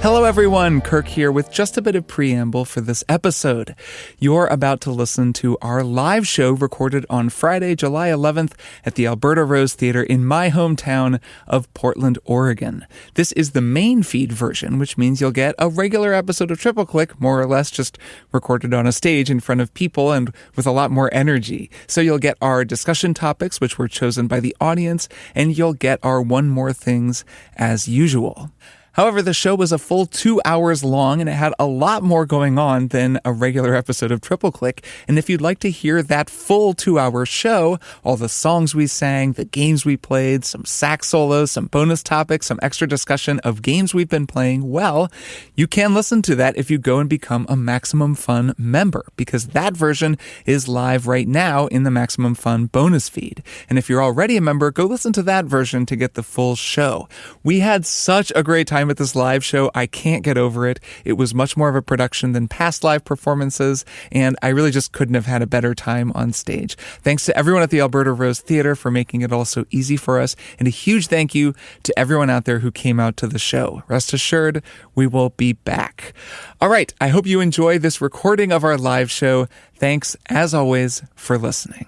Hello everyone, Kirk here with just a bit of preamble for this episode. You're about to listen to our live show recorded on Friday, July 11th at the Alberta Rose Theatre in my hometown of Portland, Oregon. This is the main feed version, which means you'll get a regular episode of Triple Click, more or less just recorded on a stage in front of people and with a lot more energy. So you'll get our discussion topics, which were chosen by the audience, and you'll get our One More Things as usual. However, the show was a full 2 hours long and it had a lot more going on than a regular episode of Triple Click. And if you'd like to hear that full 2-hour show, all the songs we sang, the games we played, some sax solos, some bonus topics, some extra discussion of games we've been playing, well, you can listen to that if you go and become a Maximum Fun member, because that version is live right now in the Maximum Fun bonus feed. And if you're already a member, go listen to that version to get the full show. We had such a great time at this live show. I can't get over it. It was much more of a production than past live performances, and I really just couldn't have had a better time on stage. Thanks to everyone at the Alberta Rose Theatre for making it all so easy for us, and a huge thank you to everyone out there who came out to the show. Rest assured, we will be back. All right, I hope you enjoy this recording of our live show. Thanks, as always, for listening.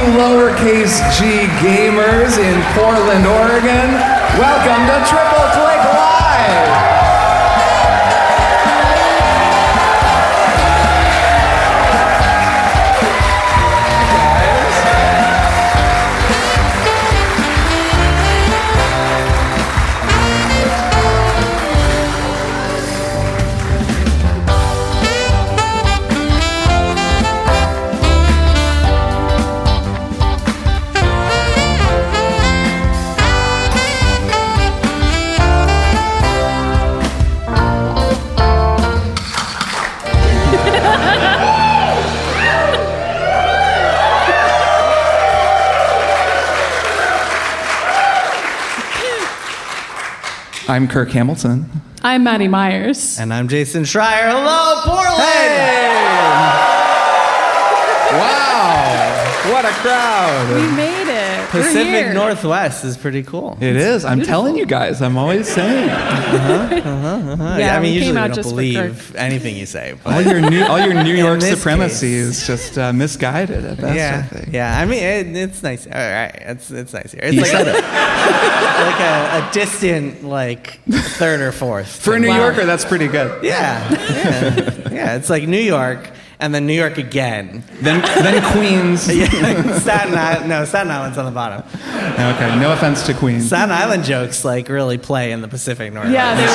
Lowercase g gamers in Portland, Oregon. Welcome to Triple Click Live! I'm Kirk Hamilton. I'm Maddy Myers. And I'm Jason Schreier. Hello, Portland! Hey! Wow! What a crowd! We made it. Pacific Northwest is pretty cool. It is. I'm telling you guys. I'm always saying. Yeah, I mean, usually we don't believe anything you say. But all your New York supremacy is just misguided at best. Yeah, I think. yeah. I mean, it's nice. All right, it's nice here. It's You like said it. like a distant, like third or fourth. For a New Yorker, that's pretty good. Yeah. It's like New York. And then New York again. Then Queens. Yeah, Staten Island. No, Staten Island's on the bottom. Okay, no offense to Queens. Staten Island jokes like really play in the Pacific Northwest. Yeah, they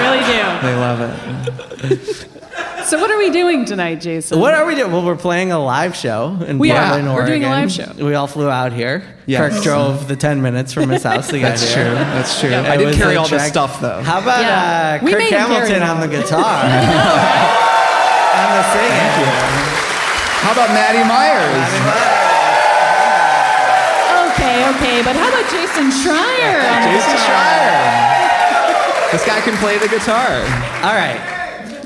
really do. They love it. So what are we doing tonight, Jason? What are we doing? Well, we're playing a live show in Portland, Oregon. We're doing a live show. We all flew out here. Yes. Kirk drove the 10 minutes from his house to get here. That's true. Yeah. I did carry all this stuff, though. How about We Kirk made him carry Hamilton it on all. the guitar? And the singing. Thank you. How about Maddy Myers? Okay, but how about Jason Schreier? Jason Schreier. This guy can play the guitar. All right.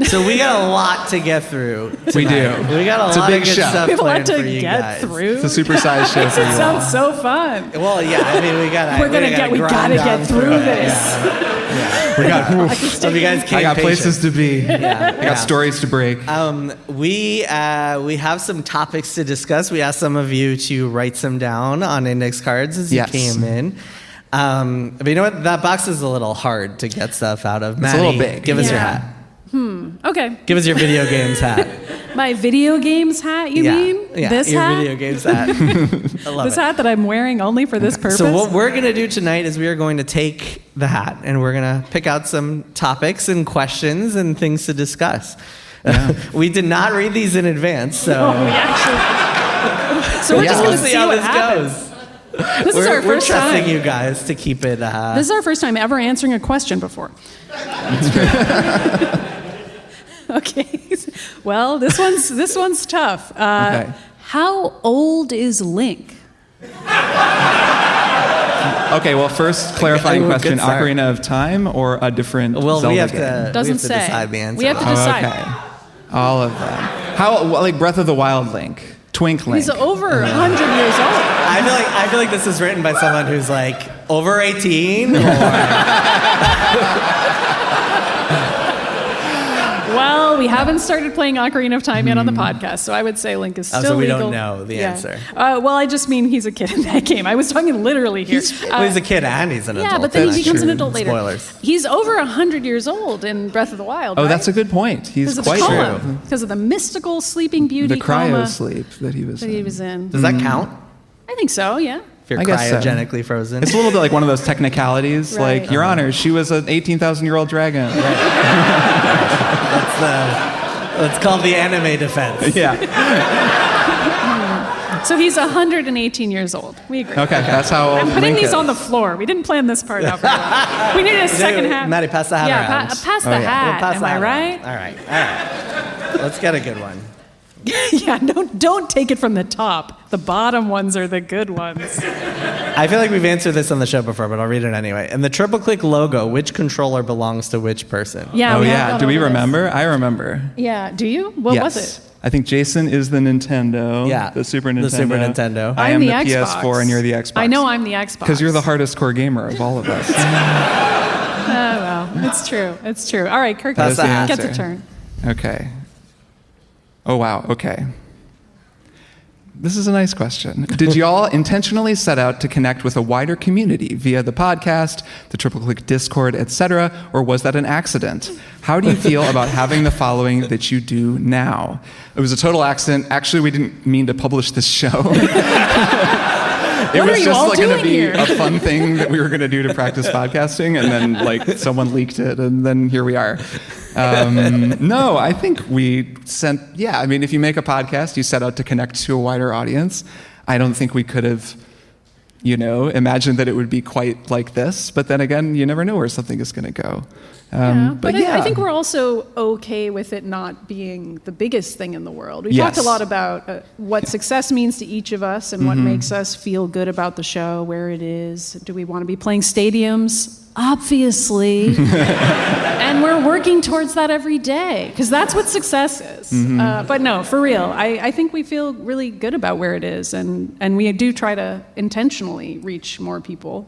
So we got a lot to get through tonight. We do. We got It's a a lot big of good show. stuff We have a lot planned to for you get guys. through. It's a supersized show for It you all. sounds so fun. Well, yeah. I mean, we gotta gotta get through this. We got, So if you guys can't I got places to be. I got stories to break. We have some topics to discuss. We asked some of you to write some down on index cards as you came in. But you know what? That box is a little hard to get stuff out of. Maddy, a little big. Give us your hat. Okay. Give us your video games hat. My video games hat, you mean? Yeah, This your hat? video games hat. I love This it. hat that I'm wearing only for this purpose? So what we're going to do tonight is we are going to take the hat and we're going to pick out some topics and questions and things to discuss. Yeah. We did not read these in advance, so we actually... So we're just going to see how what this happens. goes. This is our We're first trusting time. you guys to keep it. This is our first time ever answering a question before. Okay. Well, this one's tough. Okay. How old is Link? Okay, well, first clarifying Good question: start. Ocarina of Time or a different Zelda we have game? to. Doesn't we have to say. decide the answer. We have to decide. Okay, all of them. How like Breath of the Wild Link? Twinkling. He's over 100 years old. I feel like this is written by someone who's like over 18. Well, we haven't started playing Ocarina of Time yet on the podcast, so I would say Link is still so we legal. don't know the answer. Well, I just mean he's a kid in that game. I was talking literally here. He's a kid and he's an adult. Yeah, but then he becomes true. an adult later. Spoilers. He's over 100 years old in Breath of the Wild. Oh, right? that's a good point. He's quite true. Because of the mystical sleeping beauty The cryo coma sleep that he was in. Does that count? I think so, yeah. If you're I guess so. cryogenically frozen? It's a little bit like one of those technicalities, Right. like, Your Honor, she was an 18,000-year-old dragon. That's called the anime defense. Yeah. So he's 118 years old. We agree. Okay, that's how old I'm putting Link these is. on the floor. We didn't plan this part out very well. We need a second hat. Maddie, pass the hat around. Pass the yeah. hat. Pass Am the I hat right? around. All right. Let's get a good one. Yeah, don't take it from the top. The bottom ones are the good ones. I feel like we've answered this on the show before, but I'll read it anyway. In the triple click logo, which controller belongs to which person? Yeah. Oh, we have yeah. gone Do we over this. remember? I remember. Yeah. Do you? What Yes. was it? I think Jason is the Nintendo. Yeah, The Super Nintendo. the Super Nintendo. I I'm am the the Xbox. PS4 and you're the Xbox. I know I'm the Xbox. Because you're the hardest core gamer of all of us. Oh, well. It's true. It's true. All right, Kirk, That's the get answer. the turn. Okay. Oh, wow. Okay. This is a nice question. Did y'all intentionally set out to connect with a wider community via the podcast, the Triple Click Discord, etc., or was that an accident? How do you feel about having the following that you do now? It was a total accident. Actually, we didn't mean to publish this show. It What are was you just all like going to doing be here? a fun thing that we were going to do to practice podcasting, and then like someone leaked it, and then here we are. No, I think we sent. Yeah, I mean, if you make a podcast, you set out to connect to a wider audience. I don't think we could have, imagined that it would be quite like this. But then again, you never know where something is going to go. But I think we're also okay with it not being the biggest thing in the world. We talked a lot about what success means to each of us and what makes us feel good about the show, where it is. Do we want to be playing stadiums? Obviously. And we're working towards that every day, because that's what success is. But no, for real, I think we feel really good about where it is, and we do try to intentionally reach more people.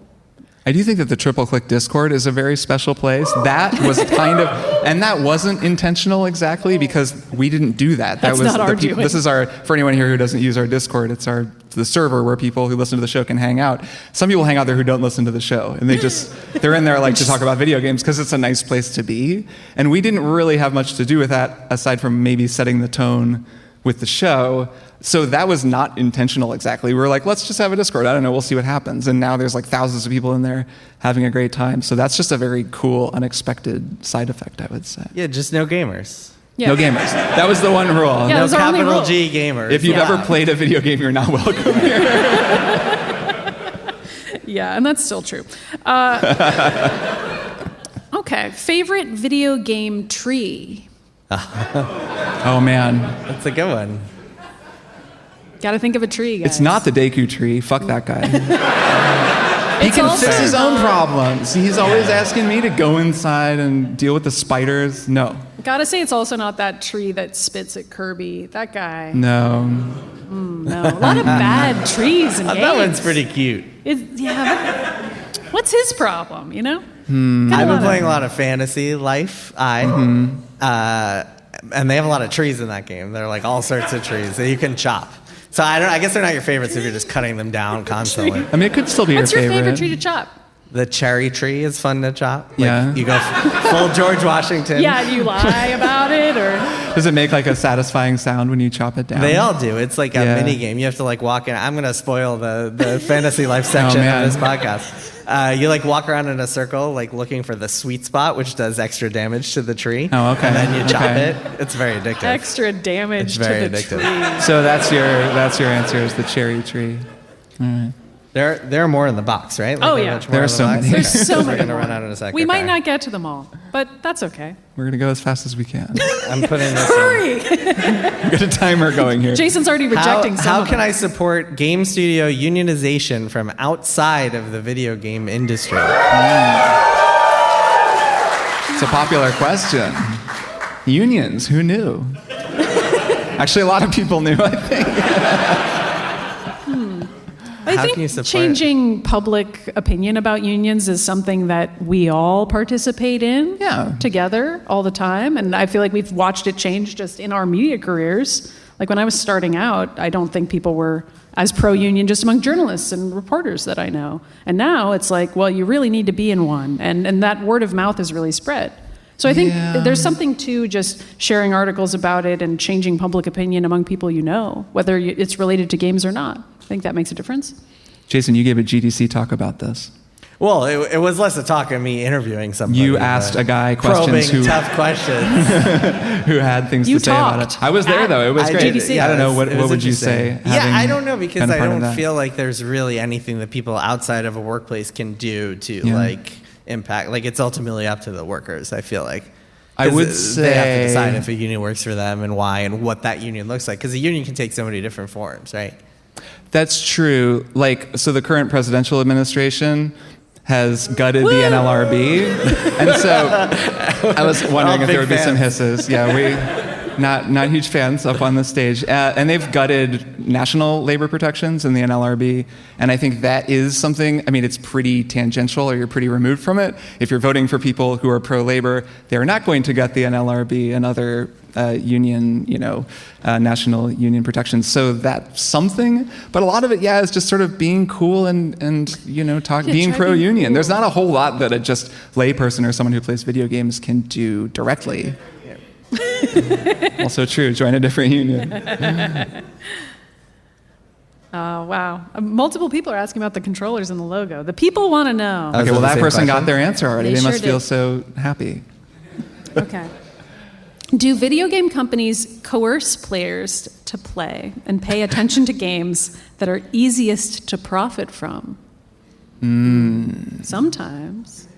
I do think that the Triple Click Discord is a very special place. That was and that wasn't intentional exactly, because we didn't do that. That's was not our doing. This is for anyone here who doesn't use our Discord, it's the server where people who listen to the show can hang out. Some people hang out there who don't listen to the show, and they're in there like to talk about video games because it's a nice place to be. And we didn't really have much to do with that aside from maybe setting the tone with the show. So that was not intentional exactly. We were like, let's just have a Discord. I don't know, we'll see what happens. And now there's like thousands of people in there having a great time. So that's just a very cool, unexpected side effect, I would say. Yeah, just no gamers. Yeah. No gamers. That was the one rule. Yeah, No that was our only capital rule. G gamers. If you've ever played a video game, you're not welcome here. Yeah, and that's still true. Okay, favorite video game tree? Oh, man. That's a good one. Got to think of a tree, guys. It's not the Deku tree. Fuck that guy. He It's can also fix his own not- problems. He's always asking me to go inside and deal with the spiders. No. Gotta say, it's also not that tree that spits at Kirby. That guy. No. No. A lot of bad trees in games. That one's pretty cute. What's his problem, you know? I've been playing a lot of Fantasy Life. And they have a lot of trees in that game. They're like all sorts of trees that you can chop. So I guess they're not your favorites if you're just cutting them down constantly. I mean, it could still be What's your favorite. favorite tree to chop? The cherry tree is fun to chop. Like, Yeah. You go full George Washington. Yeah, do you lie about it, or? Does it make like a satisfying sound when you chop it down? They all do. It's like a Yeah. mini game. You have to like walk in. I'm going to spoil the Fantasy Life section man. of this podcast. You like walk around in a circle, like looking for the sweet spot, which does extra damage to the tree. Oh, okay. And then you chop Okay. it. It's very addictive. Extra damage It's to very the addictive. tree. So that's your answer is the cherry tree. All right. There are more in the box, right? Oh, a yeah. bunch more There are in the so box? many. There's so We're many going to more. run out in a second. We might Okay. not get to them all, but that's okay. We're gonna go as fast as we can. I'm putting this in. Hurry! We got a timer going here. Jason's already rejecting some How of can them. I support game studio unionization from outside of the video game industry? It's a popular question. Unions, who knew? Actually, a lot of people knew, I think. I think changing public opinion about unions is something that we all participate in together all the time. And I feel like we've watched it change just in our media careers. Like when I was starting out, I don't think people were as pro-union just among journalists and reporters that I know. And now it's like, well, you really need to be in one. And that word of mouth has really spread. So I think there's something to just sharing articles about it and changing public opinion among people you know, whether it's related to games or not. I think that makes a difference. Jason, you gave a GDC talk about this. Well, it was less a talk of me interviewing somebody. You asked a guy questions tough questions. who had things to say about it. I was there, though. It was great. GDC. I don't know. What would you say? I don't know, because I don't feel like there's really anything that people outside of a workplace can do to impact. Like, it's ultimately up to the workers, I feel like. I would say they have to decide if a union works for them and why and what that union looks like. Because a union can take so many different forms, right? That's true. Like, so the current presidential administration has gutted the NLRB. And so I was wondering if there would be some hisses. Yeah, we not huge fans up on the stage. And they've gutted national labor protections in the NLRB. And I think that is something, I mean, it's pretty tangential, or you're pretty removed from it. If you're voting for people who are pro-labor, they're not going to gut the NLRB and other union, national union protections. So that's something, but a lot of it, is just sort of being cool and being pro-union. Cool. There's not a whole lot that a just layperson or someone who plays video games can do directly. Also true, join a different union. Oh, wow. Multiple people are asking about the controllers and the logo. The people want to know. Okay, well, that person got their answer already. They must feel so happy. Okay. Do video game companies coerce players to play and pay attention to games that are easiest to profit from? Sometimes.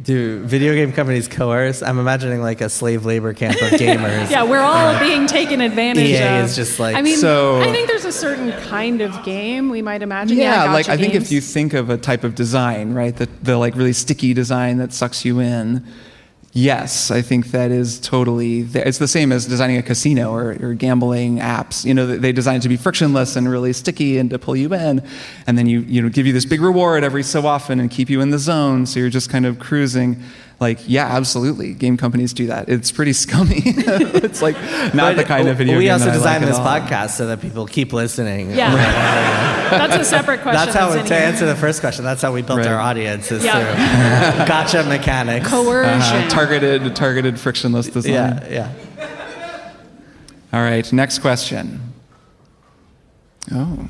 Do video game companies coerce? I'm imagining like a slave labor camp of gamers. Yeah, we're all being taken advantage EA of. Is just like, I mean, I think there's a certain kind of game we might imagine. Like I think if you think of a type of design, right, the like really sticky design that sucks you in. Yes, I think that is totally there. It's the same as designing a casino or gambling apps. They design it to be frictionless and really sticky and to pull you in, and then you give you this big reward every so often and keep you in the zone, so you're just kind of cruising. Like, absolutely, game companies do that. It's pretty scummy. It's like not the kind of video game. We also that designed I like this podcast so that people keep listening. Yeah, that's a separate question. That's how to answer the first question. That's how we built our audience is through gotcha mechanics, coercion, targeted frictionless design. Yeah. All right, next question. Oh.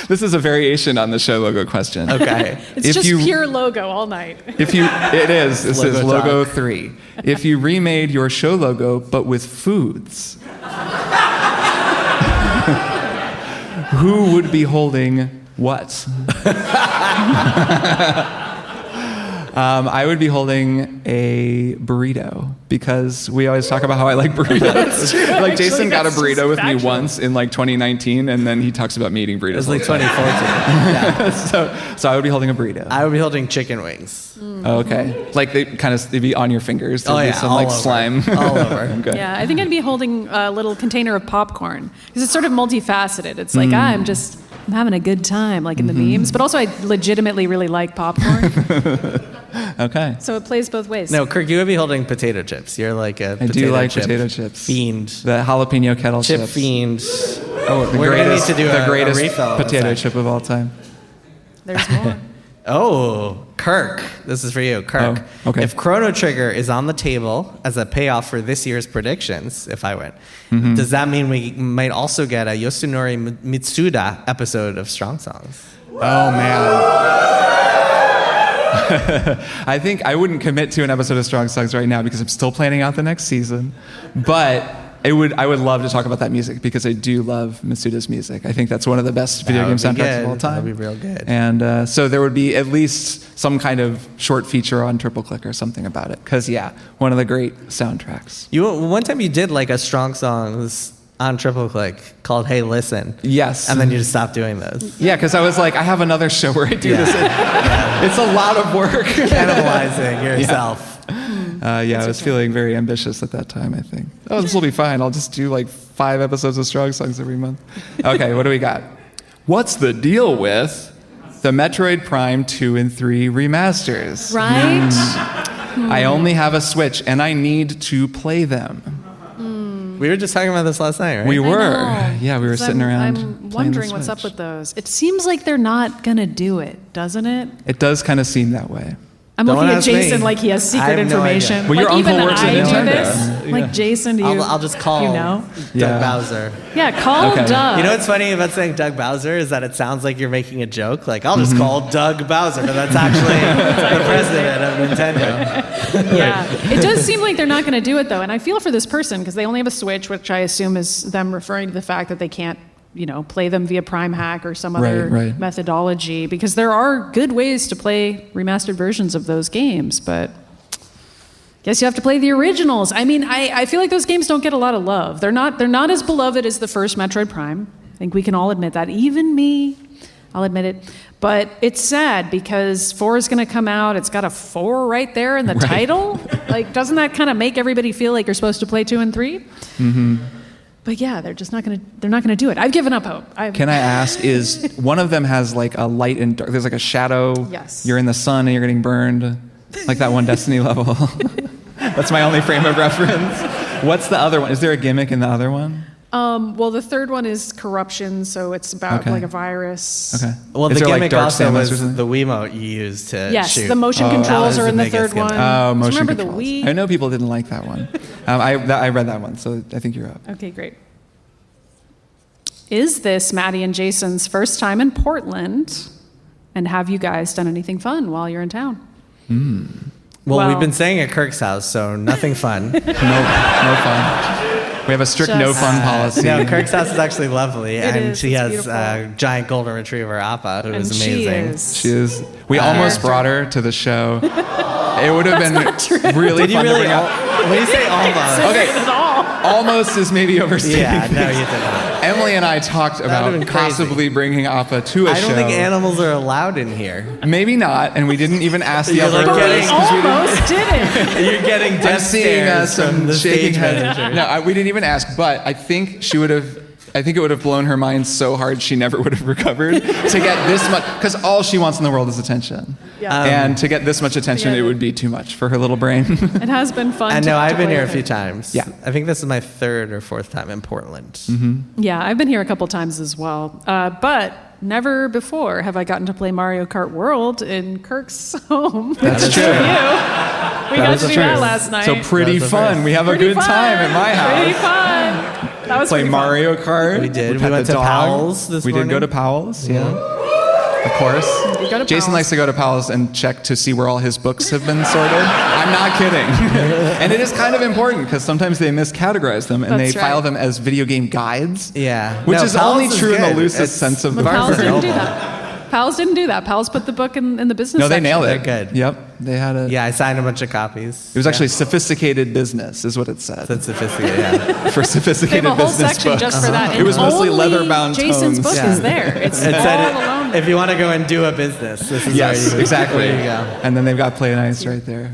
This is a variation on the show logo question. Okay. It's just pure logo all night. It is. This is logo 3. If you remade your show logo, but with foods, who would be holding what? I would be holding a burrito, because we always talk about how I like burritos. That's true. Like, Actually, Jason got a that's burrito with factual. me once in like 2019, and then he talks about me eating burritos. It was like 2014. Yeah. So I would be holding a burrito. I would be holding chicken wings. Oh, okay. Like they'd be on your fingers. There'd be some all like over. slime. All over. Okay. Yeah, I think I'd be holding a little container of popcorn, because it's sort of multifaceted. It's like, I'm having a good time, like in the memes, but also I legitimately really like popcorn. Okay. So it plays both ways. No, Kirk, you would be holding potato chips. You're like a I do like potato chips. Fiend. The jalapeno kettle Chip chips. fiend. Oh, the We're greatest, gonna need to do the a greatest refill potato chip of all time. There's more. Oh, Kirk. This is for you, Kirk. Oh, okay. If Chrono Trigger is on the table as a payoff for this year's predictions, if I win, does that mean we might also get a Yosunori Mitsuda episode of Strong Songs? Oh, man. I think I wouldn't commit to an episode of Strong Songs right now, because I'm still planning out the next season. But I would love to talk about that music, because I do love Mitsuda's music. I think that's one of the best video game soundtracks of all time. That would be real good. And so there would be at least some kind of short feature on Triple Click or something about it. Because, one of the great soundtracks. One time you did like a Strong Songs on Triple Click called Hey Listen. Yes. And then you just stopped doing those. Yeah, because I was like, I have another show where I do this. It's a lot of work. Cannibalizing yourself. I was feeling very ambitious at that time, I think. Oh, this will be fine. I'll just do like 5 episodes of Strong Songs every month. Okay, what do we got? What's the deal with the Metroid Prime 2 and 3 remasters? Right? I only have a Switch, and I need to play them. We were just talking about this last night, right? We were. Yeah, we were sitting around. I'm wondering what's up with those. It seems like they're not going to do it, doesn't it? It does kind of seem that way. I'm looking at Jason like he has secret information. Well, your like uncle even works at I do Nintendo. this. Yeah. Like Jason, do you? I'll just call Doug Bowser. Yeah, call Doug. You know what's funny about saying Doug Bowser is that it sounds like you're making a joke. Like, I'll just call Doug Bowser, but that's actually the president of Nintendo. Yeah, it does seem like they're not going to do it though, and I feel for this person because they only have a Switch, which I assume is them referring to the fact that they can't, play them via Prime Hack or some other methodology, because there are good ways to play remastered versions of those games, but guess you have to play the originals. I mean, I feel like those games don't get a lot of love. They're not as beloved as the first Metroid Prime. I think we can all admit that. Even me, I'll admit it. But it's sad because 4 is going to come out. It's got a 4 right there in the title. Like, doesn't that kind of make everybody feel like you're supposed to play 2 and 3? Mm-hmm. But yeah, they're not going to do it. I've given up hope. Can I ask, is one of them has like a light and dark, there's like a shadow. Yes. You're in the sun and you're getting burned, like that one Destiny level. That's my only frame of reference. What's the other one? Is there a gimmick in the other one? Well, the third one is corruption, so it's about like a virus. Okay. Well, the gimmick also was the Wiimote you used to shoot. Yes, the motion controls are in the third one. Oh, motion remember controls. The Wii? I know people didn't like that one. I read that one, so I think you're up. Okay, great. Is this Maddy and Jason's first time in Portland? And have you guys done anything fun while you're in town? Well, we've been staying at Kirk's house, so nothing fun. No fun. We have a strict no fun policy. No, Kirk's house is actually lovely, and she has beautiful. A giant golden retriever, Appa, who is amazing. She is. We almost brought her to the show. It would have been really fun to bring up. When you say almost, okay, almost is maybe overstating. Yeah, no, you did not. Emily and I talked about possibly bringing Appa to a show. I don't think animals are allowed in here. Maybe not, and we didn't even ask the other But we almost didn't. You're getting death I'm seeing some shaking heads. manager. No, we didn't even ask, but I think she would have. I think it would have blown her mind so hard she never would have recovered to get this much, because all she wants in the world is attention. Yeah. And to get this much attention, it would be too much for her little brain. It has been fun. I know, I've been play here a with few it. times. Yeah. I think this is my 3rd or 4th time in Portland. Mm-hmm. Yeah, I've been here a couple times as well. But never before have I gotten to play Mario Kart World in Kirk's home. That's true. We got to do that last night. So pretty fun. We have a good time at my house. Pretty fun. That was Play Mario Kart. We did. We We went the to dog. Powell's this We morning. did go to Powell's, yeah. Of course. go to Jason Powell's. likes to go to Powell's and check to see where all his books have been sorted. I'm not kidding. And it is kind of important because sometimes they miscategorize them and That's they file right. them as video game guides. Yeah. Which No, is Powell's only is true in the good. loosest sense of the Pals Barnes word. and didn't do Noble. that. Pals didn't do that. Pals put the book in the business No, they section. nailed it. They're good. Yep. They had a. Yeah, I signed a bunch of copies. It was actually sophisticated business, is what it said. That's sophisticated, yeah. For They sophisticated have a whole business section books. just for that. It was and mostly only leather-bound Jason's tomes. book Yeah. is there. It's It all said alone. if you want to go and do a business, this is Yes, where you exactly. There you go. And then they've got Play Nice right there.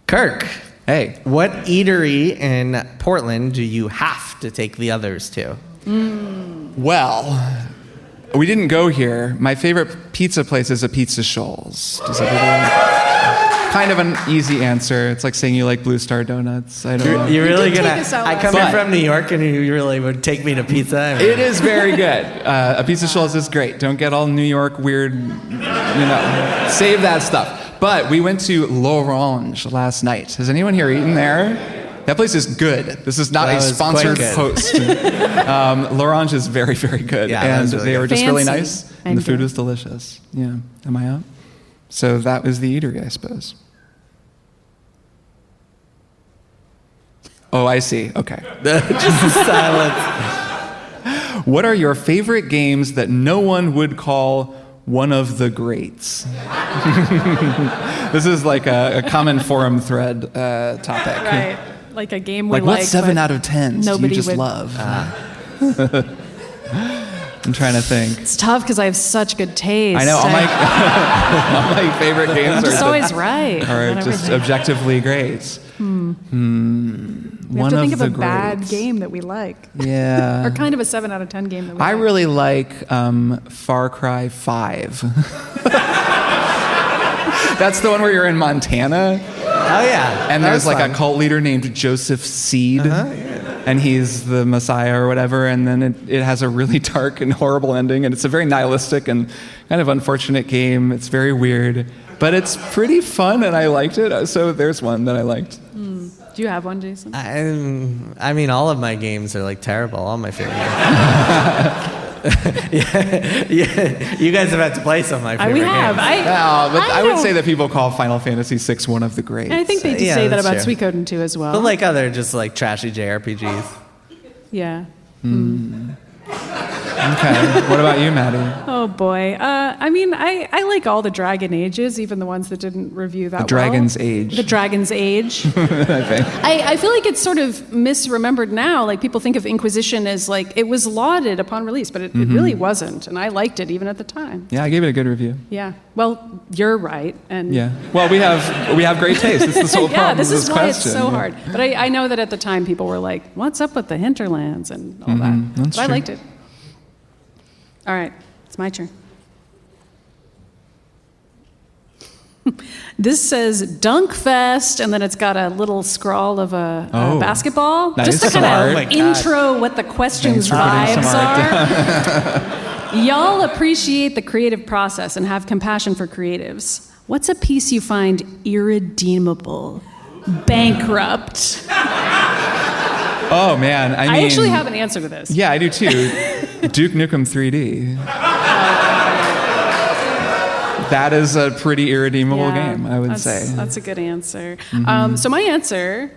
Kirk, Hey. what eatery in Portland do you have to take the others to? Well, we didn't go here. My favorite pizza place is a Pizza Shoals. Does everyone? Kind of an easy answer. It's like saying you like Blue Star Donuts. I don't know. You're really did gonna. take us out I last come in night. from New York, and you really would take me to pizza. I mean, It is very good. A Pizza Shoals is great. Don't get all New York weird, save that stuff. But we went to L'Orange last night. Has anyone here eaten there? That place is good. This is not That a was sponsored quite good. post. L'Orange is very, very good. Yeah, that and was really they good. were just really Fancy nice. and And the food good. was delicious. Yeah. Am I up? So that was the eatery, I suppose. Oh, I see. Okay. just the silence. What are your favorite games that no one would call one of the greats? This is like a common forum thread topic. Right. Like a game we Like, what like, 7 but out of 10 do you nobody just would- love? I'm trying to think. It's tough because I have such good taste. I know, all my favorite games just always right. Are just objectively great. We have to think of a bad game that we like. Yeah. Or kind of a 7 out of 10 game that we like. I really like Far Cry 5. That's the one where you're in Montana. Oh, yeah. And there's like a cult leader named Joseph Seed. And he's the Messiah or whatever. And then it has a really dark and horrible ending. And it's a very nihilistic and kind of unfortunate game. It's very weird. But it's pretty fun, and I liked it. So there's one that I liked. Do you have one, Jason? I mean, all of my games are like terrible. All my favorite games. yeah, you guys have had to play some of my favorite we have. games. I would say that people call Final Fantasy VI one of the greats. I think they do say that about Suikoden 2 as well. But like other just like trashy JRPGs. Yeah. Okay. What about you, Maddy? Oh boy. I mean, I like all the Dragon Ages, even the ones that didn't review that well. Dragon's Age. The Dragon's Age. I think. I feel like it's sort of misremembered now. Like people think of Inquisition as like it was lauded upon release, but it really wasn't, and I liked it even at the time. Yeah, I gave it a good review. Yeah. Well, you're right, and yeah. Well, we have great taste. This is the whole problem. This with is this why question. it's so hard. But I know that at the time people were like, "What's up with the hinterlands and all that?" That's but true. I liked it. All right, it's my turn. This says Dunk Fest, and then it's got a little scrawl of a basketball. Nice. Just to kind of Smart. intro what the question's vibes are. Y'all appreciate the creative process and have compassion for creatives. What's a piece you find irredeemable, bankrupt? Oh, man. I mean, actually have an answer to this. Yeah, I do too. Duke Nukem 3D. That is a pretty irredeemable game, I would say. That's a good answer. So my answer,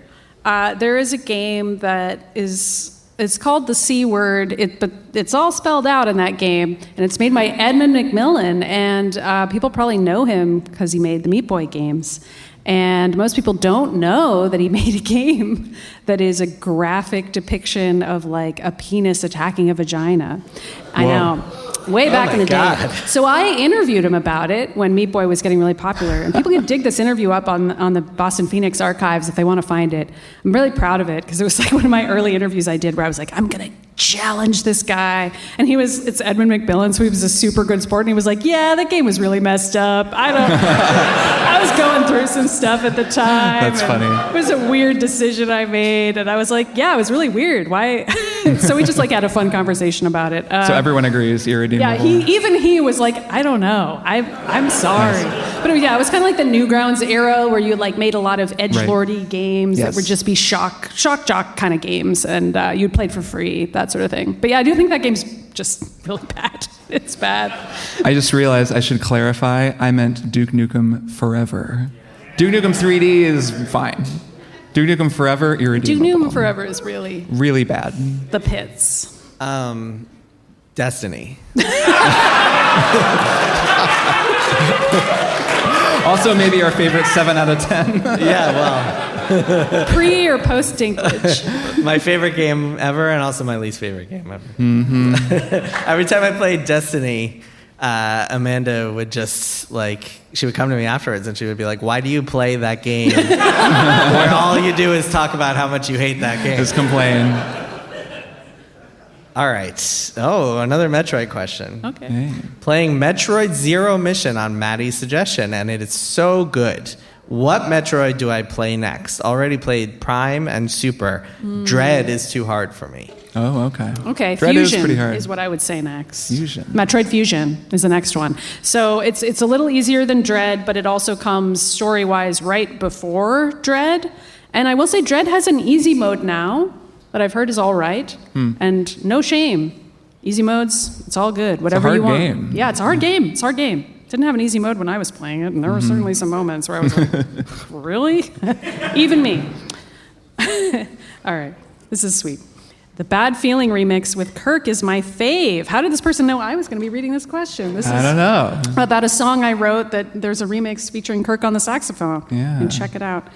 there is a game that it's called the C Word, but it's all spelled out in that game, and it's made by Edmund McMillan, and people probably know him because he made the Meat Boy games. And most people don't know that he made a game that is a graphic depiction of like a penis attacking a vagina. I know. Way back in the day. So I interviewed him about it when Meat Boy was getting really popular. And people can dig this interview up on the Boston Phoenix archives if they want to find it. I'm really proud of it because it was like one of my early interviews I did where I was like, I'm going to challenge this guy. And it's Edmund McMillan, so he was a super good sport. And he was like, yeah, that game was really messed up. I was going through some stuff at the time. That's funny. It was a weird decision I made. And I was like, yeah, it was really weird. Why? So we just like had a fun conversation about it. So everyone agrees irredeemable. Yeah, he was like, I don't know. I'm sorry. Nice. But yeah, it was kind of like the Newgrounds era where you like made a lot of edgelordy games that would just be shock jock kind of games, and you'd play it for free, that sort of thing. But yeah, I do think that game's just really bad. It's bad. I just realized I should clarify. I meant Duke Nukem Forever. Duke Nukem 3D is fine. Duke Nukem Forever, irredeemable. Duke Nukem Forever is really bad. The pits. Destiny. Also, maybe our favorite 7 out of 10. Yeah, well. Pre or post Dinklage? My favorite game ever, and also my least favorite game ever. Mm-hmm. Every time I played Destiny, Amanda would just she would come to me afterwards and she would be like, why do you play that game where all you do is talk about how much you hate that game? Just complain. All right. Oh, another Metroid question. Okay. Hey. Playing Metroid Zero Mission on Maddy's suggestion, and it is so good. What Metroid do I play next? Already played Prime and Super. Dread is too hard for me. Oh, okay. Okay, Dread Fusion is pretty hard. is what I would say next. Fusion. Metroid Fusion is the next one. So it's a little easier than Dread, but it also comes story-wise right before Dread. And I will say Dread has an easy mode now that I've heard is all right. And no shame. Easy modes, it's all good. Whatever you want. It's a hard game. Yeah, it's a hard game. It's a hard game. Didn't have an easy mode when I was playing it, and there were certainly some moments where I was like, really? Even me. All right, this is sweet. The Bad Feeling remix with Kirk is my fave. How did this person know I was going to be reading this question? I don't know. About a song I wrote that there's a remix featuring Kirk on the saxophone. Yeah. And check it out.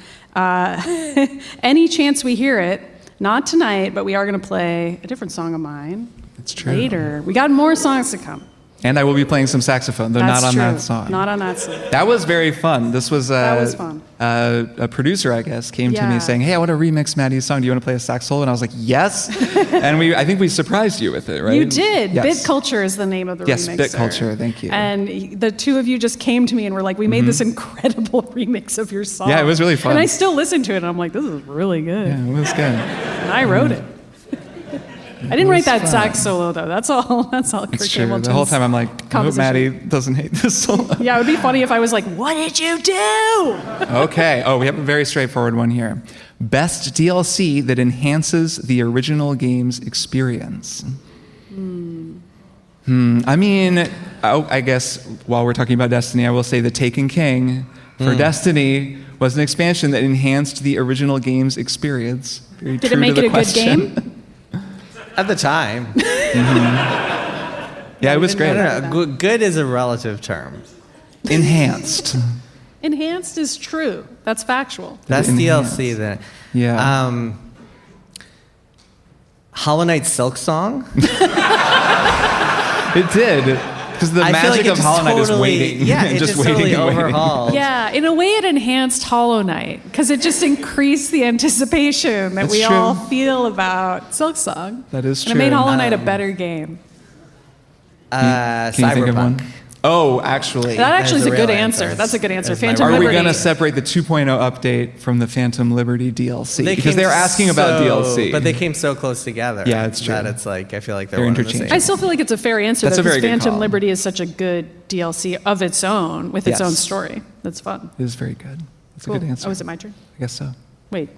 Any chance we hear it, Not tonight, but we are going to play a different song of mine. It's true. Later. We got more songs to come. And I will be playing some saxophone, though That's not on true. that song. Not on that song. That was very fun. This was, That was fun. A producer, I guess, came to me Yeah. saying, hey, I want to remix Maddy's song. Do you want to play a sax solo? And I was like, yes. And I think we surprised you with it, right? You did. Yes. Bit Culture is the name of the remixer. Yes, Bit Culture. Thank you. And the two of you just came to me and were like, we made this incredible remix of your song. Yeah, it was really fun. And I still listen to it and I'm like, this is really good. Yeah, it was good. And I wrote it. I didn't write that sax solo though. That's all. That's all. It's Kirk true. Hamilton's The whole time I'm like, I hope composition. Maddy doesn't hate this solo. Yeah, it would be funny if I was like, what did you do? Okay. Oh, we have a very straightforward one here. Best DLC that enhances the original game's experience. I mean, I guess while we're talking about Destiny, I will say the Taken King for Destiny was an expansion that enhanced the original game's experience. Very Did true it make to the it a good question. game? At the time. Yeah, it was I great. don't know. Good is a relative term. Enhanced. Enhanced is true. That's factual. That's Enhanced. DLC then. Yeah. Hollow Knight Silk Song? It did. Because the I feel magic like it of just Hollow Knight is totally- waiting. Yeah, and it just waiting totally and waiting. overhauled. Yeah, in a way it enhanced Hollow Knight because it just increased the anticipation that That's we true. all feel about Silksong. That is And true. it made Hollow Knight a better game. Can you think of one? Cyberpunk. Oh, actually. That actually is That's a a good real answer. answer. That's a good answer. That's my Phantom Are we Liberty. going to separate the 2.0 update from the Phantom Liberty DLC? They Because came they're asking about DLC. But they came so close together. Yeah, it's true. That it's like, I feel like they're They're one and the interchangeable. same. I still feel like it's a fair answer That's that a very this good Phantom call. Liberty is such a good DLC of its own, with its Yes. own story. That's fun. It is very good. That's Cool. a good answer. Oh, is it my turn? I guess so. Wait,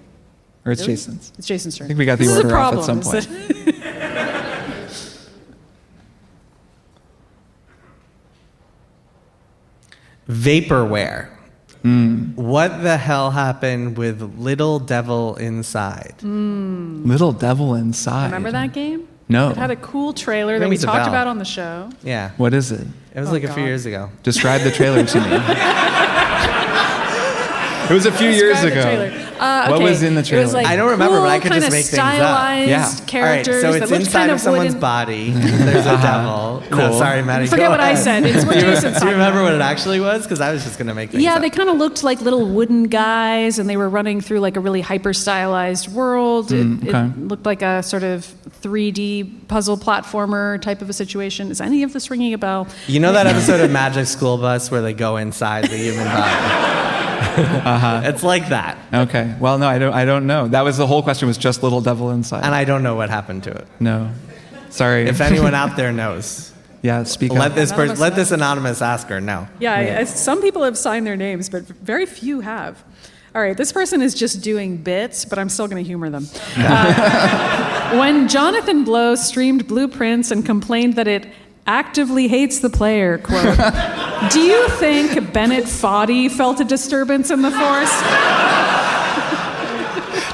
Or it's really? Jason's. It's Jason's turn. I think we got the This is a order off at problem, some is point. it? Vaporware. What the hell happened with Little Devil Inside? Little Devil Inside. Remember that game? No. It had a cool trailer that we Rings a talked bell. about on the show. Yeah. What is it? It was Oh, like a few God. years ago. Describe the trailer to me. It was a few years Describe the ago. trailer. What Okay. was in the It was trailer? like I don't remember, but I could cool, just kinda make things up. stylized Yeah. All right, characters so that it's looked inside kind of of someone's wooden. body. There's a devil. No, Cool. sorry, Maddie. Forget go what I ahead. said. It's what Do you- Jason's Do you talking remember about. what it actually was? Because I was just going to make things Yeah, up. they kind of looked like little wooden guys, and they were running through like a really hyper stylized world. okay. It looked like a sort of 3D puzzle platformer type of a situation. Is any of this ringing a bell? You know that episode of Magic School Bus where they go inside the human body? It's like that. Okay. Well, no, I don't know. That was the whole question. Was just Little Devil Inside. And I don't know what happened to it. No. Sorry. If anyone out there knows, Yeah. Speak let up. this Anonymous let this anonymous asker know. Yeah, some people have signed their names, but very few have. All right, this person is just doing bits, but I'm still going to humor them. When Jonathan Blow streamed Blueprints and complained that it actively hates the player, quote, do you think Bennett Foddy felt a disturbance in the Force?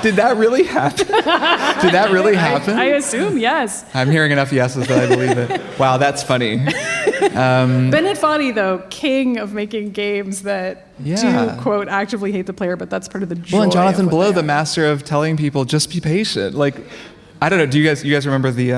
Did that really happen? Did that really happen? I assume yes. I'm hearing enough yeses that I believe it. Wow, that's funny. Bennett Foddy, though, king of making games that Yeah. do, quote, actively hate the player, but that's part of the joy. Well, and Jonathan of what Blow, they the are. master of telling people just be patient. Like, I don't know. Do you guys remember the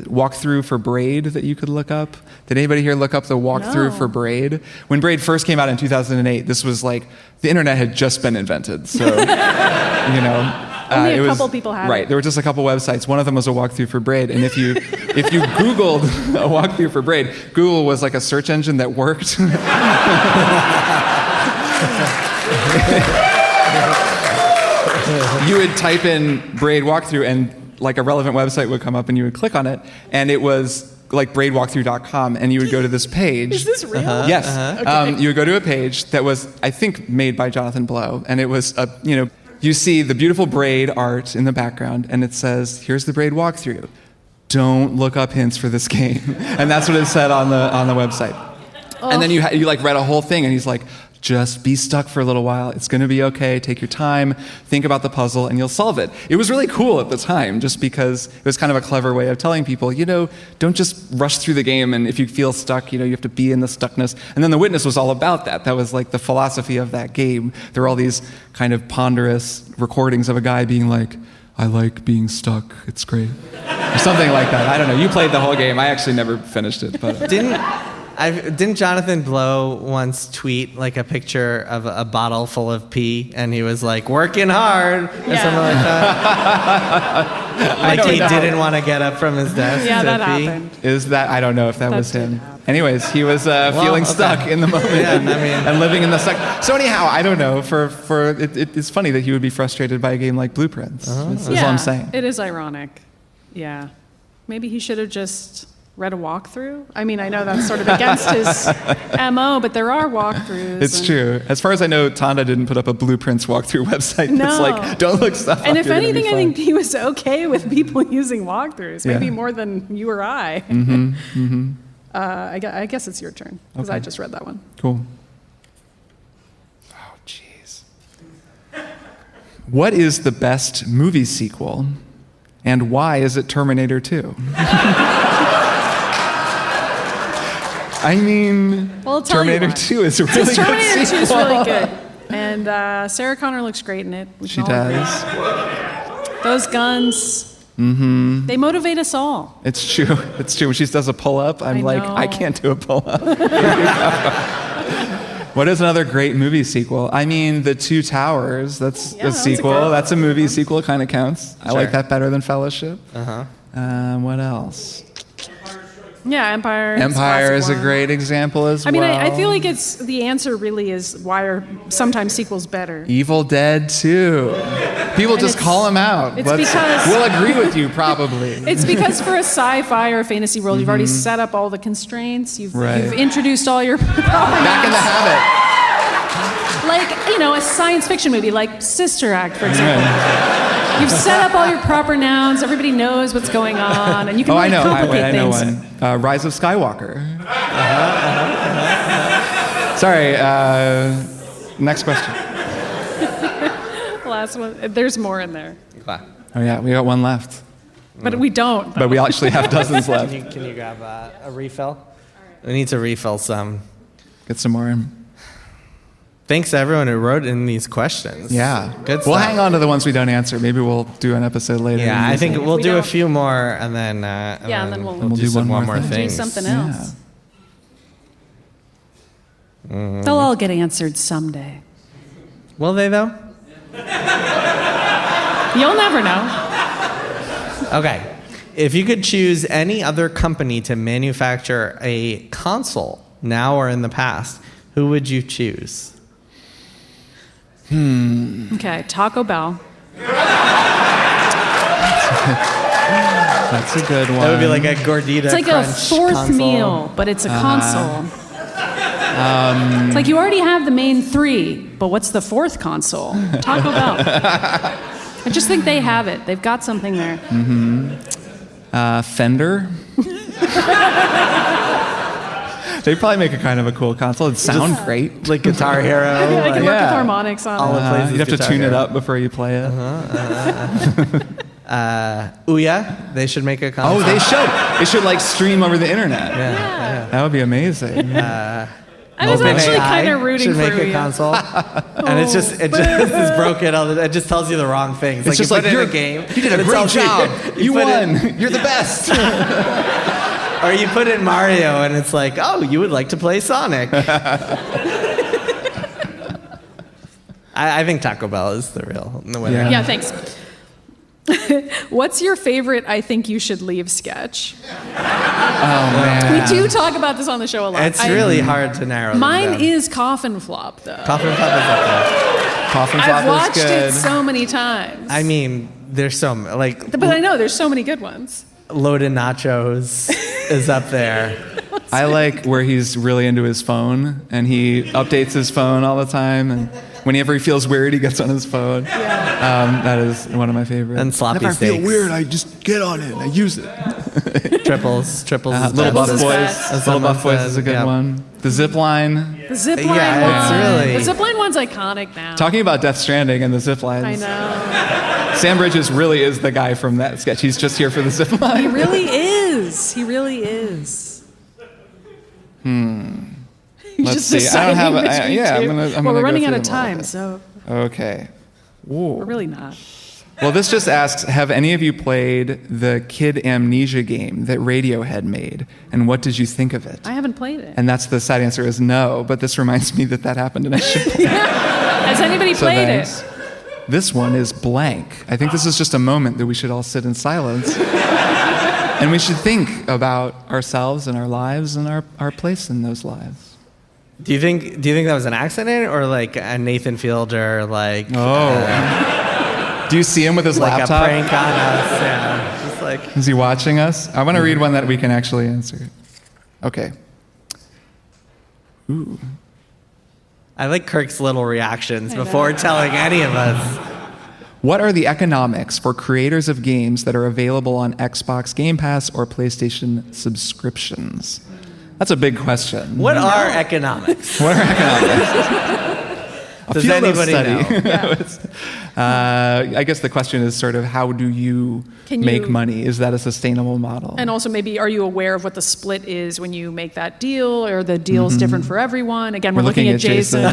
walkthrough for Braid that you could look up? Did anybody here look up the walkthrough No. for Braid? When Braid first came out in 2008, this was like the internet had just been invented. So, you know. Only a it was- couple people had Right. it. There were just a couple websites. One of them was a walkthrough for Braid. And if you Googled a walkthrough for Braid, Google was like a search engine that worked. You would type in Braid walkthrough and like a relevant website would come up and you would click on it and it was like braidwalkthrough.com and you would go to this page. Is this real? Yes. You would go to a page that was, I think, made by Jonathan Blow, and it was, you see the beautiful Braid art in the background, and it says, here's the Braid walkthrough. Don't look up hints for this game. And that's what it said on the website. And then you like read a whole thing, and he's like, just be stuck for a little while. It's going to be okay. Take your time. Think about the puzzle, and you'll solve it. It was really cool at the time, just because it was kind of a clever way of telling people, don't just rush through the game, and if you feel stuck, you have to be in the stuckness. And then The Witness was all about that. That was like the philosophy of that game. There were all these kind of ponderous recordings of a guy being like, I like being stuck. It's great. Or something like that. I don't know. You played the whole game. I actually never finished it. But Didn't Jonathan Blow once tweet like a picture of a bottle full of pee, and he was like working hard or something like that? Like he didn't want to get up from his desk. Yeah, to that pee. happened. Is that, I don't know if that was him. happen. Anyways, he was feeling stuck in the moment and living in the stuck. So anyhow, I don't know. It's funny that he would be frustrated by a game like Blueprints. That's all I'm saying. It is ironic. Yeah. Maybe he should have just read a walkthrough. I mean, I know that's sort of against his MO, but there are walkthroughs. It's true. As far as I know, Tonda didn't put up a Blueprints walkthrough website that's like, don't look stuff up. And if you're gonna be anything, I fine. think he was okay with people using walkthroughs, maybe more than you or I. I guess it's your turn, because I just read that one. Cool. Oh, jeez. What is the best movie sequel, and why is it Terminator 2? I mean, Well, I'll tell you Terminator why. 2 is a really good Terminator 2 is sequel. really good. And Sarah Connor looks great in it. We She can all agree. does. Those guns, they motivate us all. It's true. It's true. When she does a pull-up, I'm I like, know. I can't do a pull-up. What is another great movie sequel? I mean, The Two Towers. That's Yeah, a that was a sequel. great That's a movie sequel. Kind of counts. I like Sure. that better than Fellowship. Uh-huh. What else? Yeah, Empire. Empire is a one. great example as I mean, well. I feel like it's the answer really is why are sometimes sequels better. Evil Dead 2. People just it's- call them out. it's because- We'll agree with you, probably. It's because for a sci-fi or a fantasy world, you've already set up all the constraints. You've Right. introduced all your Back in the habit. like a science fiction movie like Sister Act, for example. You've set up all your proper nouns. Everybody knows what's going on, and you can Oh, really I know. complicate I know things. one. Rise of Skywalker. Sorry. Next question. Last one. There's more in there, Wow. Oh yeah, we got one left, but we don't. but we actually have dozens left. Can you grab a refill? We need to refill some. Get some more in. Thanks to everyone who wrote in these questions. Yeah. Good stuff. We'll hang on to the ones we don't answer. Maybe we'll do an episode later. Yeah, I think we'll we do a don't- few more, and then and then we'll do do some one one more more thing. do thing. something Yeah. else. They'll all get answered someday. Will they though? You'll never know. Okay. If you could choose any other company to manufacture a console, now or in the past, who would you choose? Okay, Taco Bell. That's a good one. That would be like a gordita. It's like a crunch fourth console. meal, but it's a console. It's like you already have the main three, but what's the fourth console? Taco Bell. I just think they have it. They've got something there. Fender. They probably make a kind of a cool console. It'd sound great. Like Guitar Hero. I can work with Yeah. harmonics on All it. the places You'd have to Guitar tune it Hero. up before you play it. Ouya, they should make a console. Oh, they should. It should like stream over the internet. Yeah. That would be amazing. I was actually OpenAI kind of rooting should for make a you. console, and it just is broken. It just tells you the wrong things. It's just you like put in you're a game. You did a it great tells job. You put won. in- You're the best. or you put in Mario, and it's like, oh, you would like to play Sonic. I think Taco Bell is the winner. Yeah. Yeah, thanks. What's your favorite I think you should leave sketch? Oh man. We do talk about this on the show a lot. It's really hard to narrow. them Mine down. is Coffin Flop, though. Coffin Flop is up there. Coffin Flop I've watched is good. it so many times. I mean, there's so like but I know there's so many good ones. Loaded Nachos is up there. I like where he's really into his phone and he updates his phone all the time. And whenever he feels weird, he gets on his phone. Yeah. That is one of my favorites. And sloppy Whenever I feel steaks. weird, I just get on it and I use it. Triples. is Little best. Buff is Boys. best. As Little Buff someone Boys is a said, good yeah. one. The zip line. The zipline Yeah, one. it's really- The zipline one's iconic now. Talking about Death Stranding and the zip lines. I know. Sam Bridges really is the guy from that sketch. He's just here for the zip He line. really is. He really is. Let's Just see. I don't have deciding a- between yeah, I'm two. gonna well, go we're running through out of them all. time, so Okay. we're really not. Well, this just asks, have any of you played the Kid Amnesia game that Radiohead made? And what did you think of it? I haven't played it. And that's the sad answer is no, but this reminds me that happened and I should play it. Has anybody played it? This one is blank. I think this is just a moment that we should all sit in silence. And we should think about ourselves and our lives and our place in those lives. Do you think that was an accident or like a Nathan Fielder Do you see him with his like laptop? a prank on us? Yeah. Just like. Is he watching us? I want to read one that we can actually answer. Okay. Ooh. I like Kirk's little reactions before telling any of us. What are the economics for creators of games that are available on Xbox Game Pass or PlayStation subscriptions? That's a big question. What are economics? What are economics? Does anybody know? I guess the question is sort of how do you make money? Is that a sustainable model? And also maybe are you aware of what the split is when you make that deal, or the deal's different for everyone? Again, we're looking at Jason.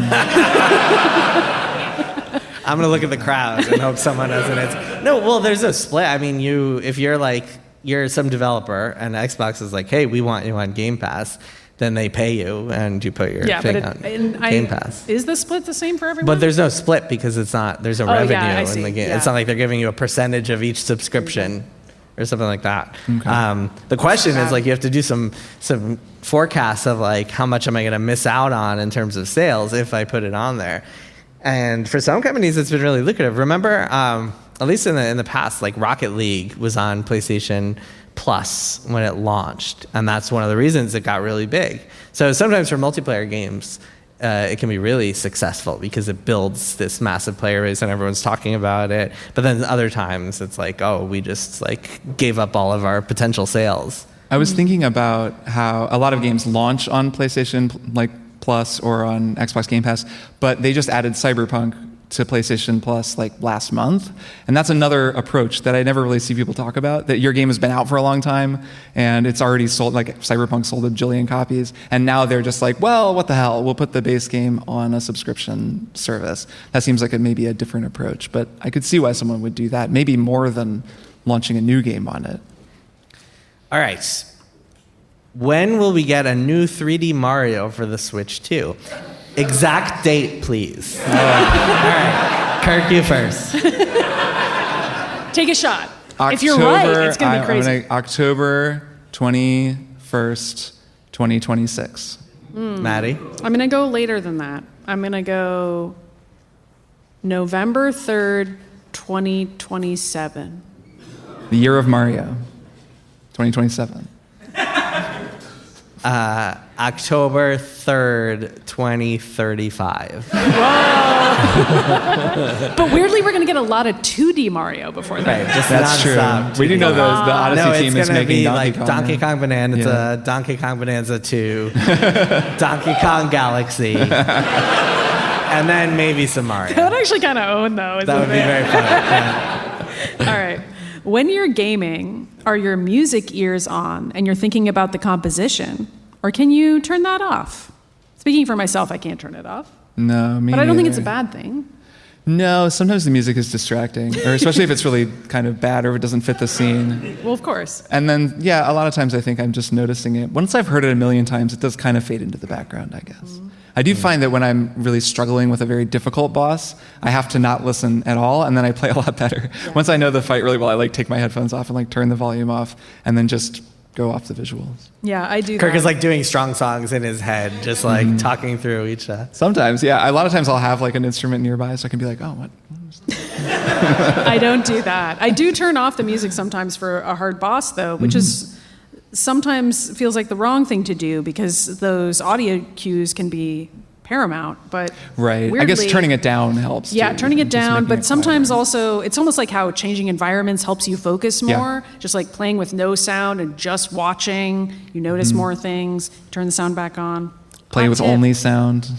I'm going to look at the crowd and hope someone doesn't answer. No, well, there's a split. I mean, if you're some developer and Xbox is like, hey, we want you on Game Pass, then they pay you and you put your thing on Game Pass. Is the split the same for everyone? But there's no split because there's a revenue in the game. Yeah. It's not like they're giving you a percentage of each subscription or something like that. Okay. The question is like you have to do some forecasts of like how much am I going to miss out on in terms of sales if I put it on there. And for some companies, it's been really lucrative. Remember, at least in the past, like Rocket League was on PlayStation Plus when it launched, and that's one of the reasons it got really big. So sometimes for multiplayer games, it can be really successful because it builds this massive player base and everyone's talking about it. But then other times it's like, oh, we just like gave up all of our potential sales. I was thinking about how a lot of games launch on PlayStation like Plus or on Xbox Game Pass, but they just added Cyberpunk to PlayStation Plus like last month. And that's another approach that I never really see people talk about, that your game has been out for a long time and it's already sold, like Cyberpunk sold a jillion copies. And now they're just like, well, what the hell? We'll put the base game on a subscription service. That seems like it may be a different approach, but I could see why someone would do that, maybe more than launching a new game on it. All right. When will we get a new 3D Mario for the Switch 2? Exact date, please. All right. Kirk, you first. Take a shot. October, if you're right, it's going to be crazy. October 21st, 2026. Maddy? I'm going to go later than that. I'm going to go November 3rd, 2027. The year of Mario, 2027. October 3rd, 2035. But weirdly, we're going to get a lot of 2D Mario before that. Right, just That's true. We do know the Odyssey team is making Donkey Kong Bonanza, Donkey Kong Bonanza 2, Donkey Kong Galaxy, and then maybe some Mario. That would actually kind of own, though. That would be very fun. Yeah. All right. When you're gaming, are your music ears on and you're thinking about the composition, or can you turn that off? Speaking for myself, I can't turn it off. No, me But I don't think neither. it's a bad thing. No, sometimes the music is distracting, or especially if it's really kind of bad or if it doesn't fit the scene. Well, of course. And then, yeah, a lot of times I think I'm just noticing it. Once I've heard it a million times, it does kind of fade into the background, I guess. I do find that when I'm really struggling with a very difficult boss, I have to not listen at all, and then I play a lot better. Yeah. Once I know the fight really well, I like take my headphones off and like turn the volume off, and then just go off the visuals. Yeah, I do. Kirk is like doing strong songs in his head, just like talking through each. Sometimes, yeah. A lot of times I'll have like an instrument nearby, so I can be like, oh, what? I don't do that. I do turn off the music sometimes for a hard boss, though, which is sometimes feels like the wrong thing to do because those audio cues can be paramount, but right. Weirdly, I guess turning it down helps. Yeah, too. turning it down, but sometimes quieter. also it's almost like how changing environments helps you focus more. Yeah. Just like playing with no sound and just watching, you notice more things. Turn the sound back on. Play with only sound.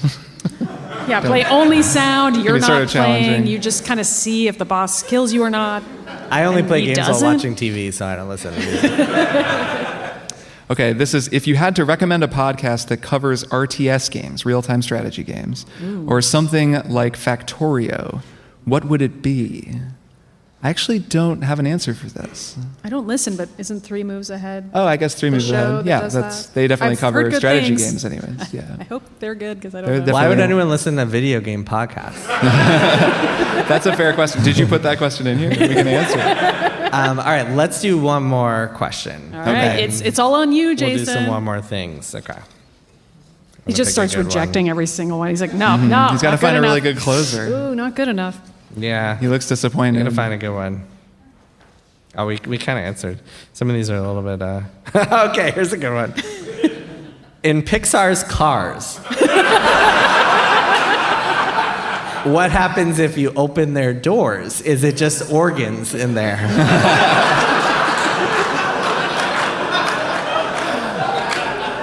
Yeah, play only sound. You're not sort of playing. You just kind of see if the boss kills you or not. I only play games while watching TV, so I don't listen to music. Okay, this is if you had to recommend a podcast that covers RTS games, real-time strategy games, or something like Factorio, what would it be? I actually don't have an answer for this. I don't listen, but isn't 3 Moves Ahead? Oh, I guess 3 Moves Ahead. Yeah, they definitely cover strategy games anyways. Yeah. I hope they're good because I don't know. Why would anyone listen to a video game podcast? That's a fair question. Did you put that question in here? We can answer. All right, let's do one more question. All right, it's all on you, Jason. We'll do some one more things. Okay. He just starts rejecting every single one. He's like, no. He's got to find a really good closer. Ooh, not good enough. Yeah. He looks disappointed. I'm going to find a good one. Oh, we kind of answered. Some of these are a little bit... Okay, here's a good one. In Pixar's Cars, what happens if you open their doors? Is it just organs in there?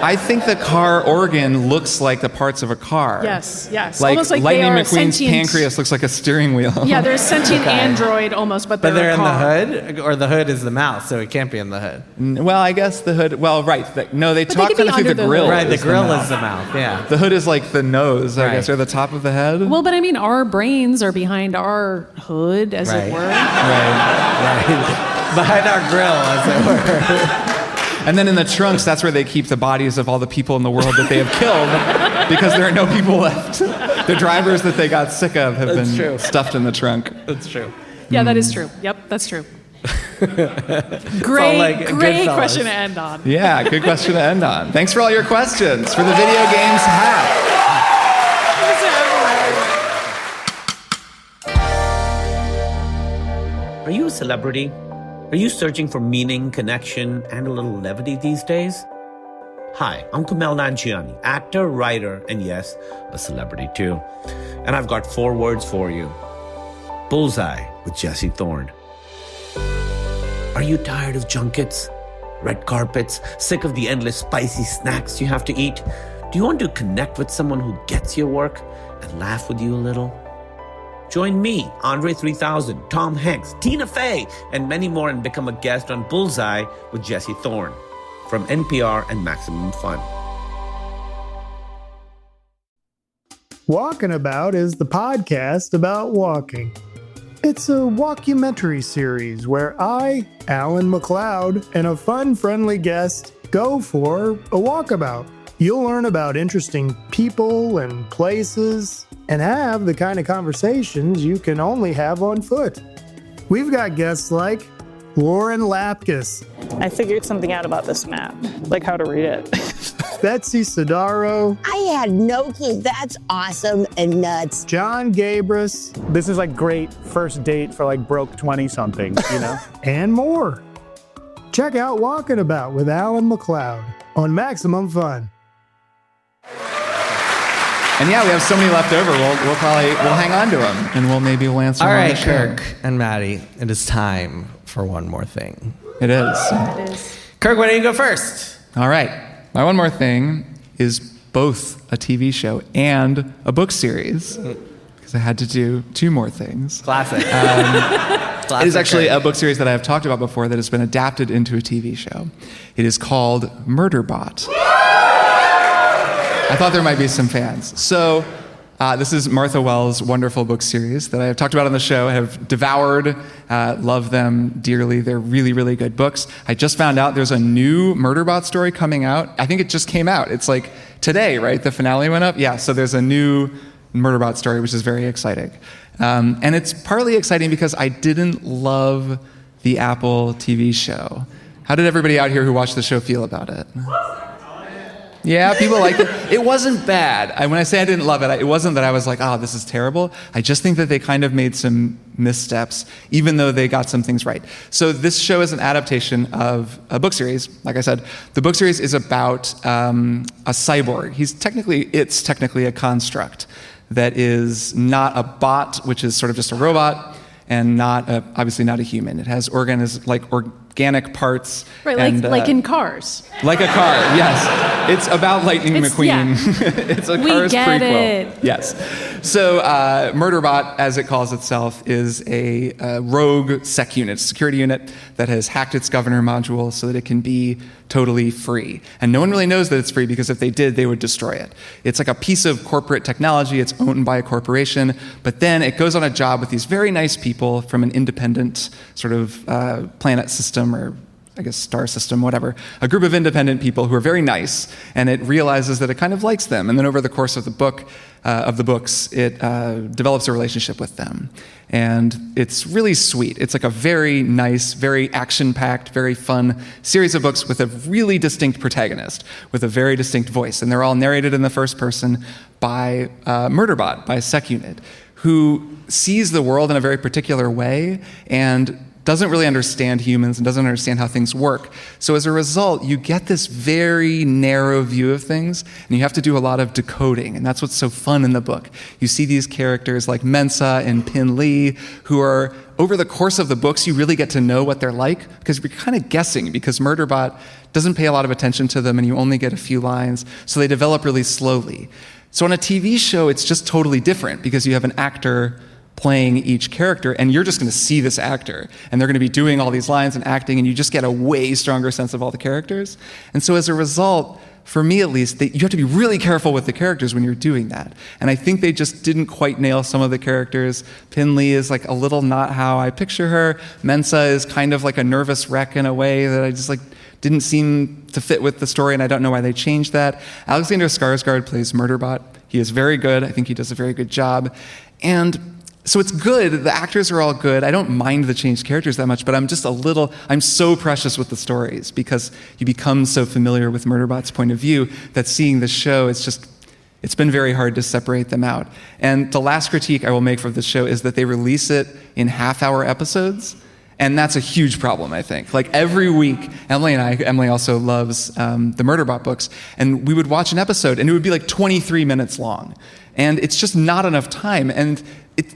I think the car organ looks like the parts of a car. Yes. Like, almost like Lightning they are McQueen's sentient. pancreas looks like a steering wheel. Yeah, they're a sentient android almost, but they're in a the car. hood? Or the hood is the mouth, so it can't be in the hood. Well, I guess the hood... Well, right. They talk could kind be of through the under the grill. hood. Right, the grill is the mouth, yeah. The hood is like the nose, I guess, or the top of the head. Well, but I mean, our brains are behind our hood, as it were. Right. Behind our grill, as it were. And then in the trunks, that's where they keep the bodies of all the people in the world that they have killed because there are no people left. The drivers that they got sick of have been stuffed in the trunk. That's true. Yeah, that is true. Yep, that's true. Great question to end on. Yeah, good question to end on. Thanks for all your questions for the Video Games Hack. Are you a celebrity? Are you searching for meaning, connection, and a little levity these days? Hi, I'm Kumail Nanjiani, actor, writer, and yes, a celebrity too. And I've got 4 words for you. Bullseye with Jesse Thorne. Are you tired of junkets, red carpets, sick of the endless spicy snacks you have to eat? Do you want to connect with someone who gets your work and laugh with you a little? Join me, Andre 3000, Tom Hanks, Tina Fey, and many more and become a guest on Bullseye with Jesse Thorne from NPR and Maximum Fun. Walking About is the podcast about walking. It's a walkumentary series where I, Alan McLeod, and a fun, friendly guest go for a walkabout. You'll learn about interesting people and places and have the kind of conversations you can only have on foot. We've got guests like Lauren Lapkus. I figured something out about this map, like how to read it. Betsy Sidaro. I had no clue. That's awesome and nuts. John Gabris. This is like great first date for like broke 20-somethings, you know? And more. Check out Walking About with Alan McLeod on Maximum Fun. And yeah, we have so many left over. We'll hang on to them, and we'll answer. All them right, on the show. Kirk and Maddy, it is time for one more thing. It is. It is. Kirk, why don't you go first? All right. My one more thing is both a TV show and a book series, because I had to do 2 more things. Classic. It is actually a book series that I have talked about before that has been adapted into a TV show. It is called Murderbot. I thought there might be some fans. So this is Martha Wells' wonderful book series that I have talked about on the show. I have devoured, love them dearly. They're really, really good books. I just found out there's a new Murderbot story coming out. I think it just came out. It's like today, right? The finale went up? Yeah, so there's a new Murderbot story, which is very exciting. And it's partly exciting because I didn't love the Apple TV show. How did everybody out here who watched the show feel about it? Yeah, people liked it. It wasn't bad. When I say I didn't love it, it wasn't that I was like, oh, this is terrible. I just think that they kind of made some missteps, even though they got some things right. So this show is an adaptation of a book series. Like I said, the book series is about a cyborg. It's technically a construct that is not a bot, which is sort of just a robot, and obviously not a human. It has organic parts. Right, and, like in Cars. Like a car, yes. It's about Lightning McQueen. Yeah. It's a We Cars get prequel. it. Yes. So Murderbot, as it calls itself, is a rogue sec unit, security unit that has hacked its governor module so that it can be totally free. And no one really knows that it's free because if they did, they would destroy it. It's like a piece of corporate technology. It's owned by a corporation. But then it goes on a job with these very nice people from an independent sort of planet system, or I guess star system, whatever, a group of independent people who are very nice, and it realizes that it kind of likes them. And then over the course of the books, it develops a relationship with them. And it's really sweet. It's like a very nice, very action-packed, very fun series of books with a really distinct protagonist, with a very distinct voice. And they're all narrated in the first person by Murderbot, by a sec unit, who sees the world in a very particular way and doesn't really understand humans and doesn't understand how things work. So as a result, you get this very narrow view of things, and you have to do a lot of decoding, and that's what's so fun in the book. You see these characters like Mensa and Pin Lee, who are, over the course of the books, you really get to know what they're like, because you're kind of guessing, because Murderbot doesn't pay a lot of attention to them, and you only get a few lines, so they develop really slowly. So on a TV show, it's just totally different, because you have an actor playing each character, and you're just going to see this actor, and they're going to be doing all these lines and acting, and you just get a way stronger sense of all the characters. And so as a result, for me at least, you have to be really careful with the characters when you're doing that. And I think they just didn't quite nail some of the characters. Pin Lee is like a little not how I picture her. Mensa is kind of like a nervous wreck in a way that I just like didn't seem to fit with the story, and I don't know why they changed that. Alexander Skarsgård plays Murderbot. He is very good. I think he does a very good job. And so it's good. The actors are all good. I don't mind the changed characters that much, but I'm so precious with the stories because you become so familiar with Murderbot's point of view that seeing the show, it's been very hard to separate them out. And the last critique I will make for this show is that they release it in half-hour episodes, and that's a huge problem, I think. Like every week, Emily also loves the Murderbot books, and we would watch an episode, and it would be like 23 minutes long. And it's just not enough time. And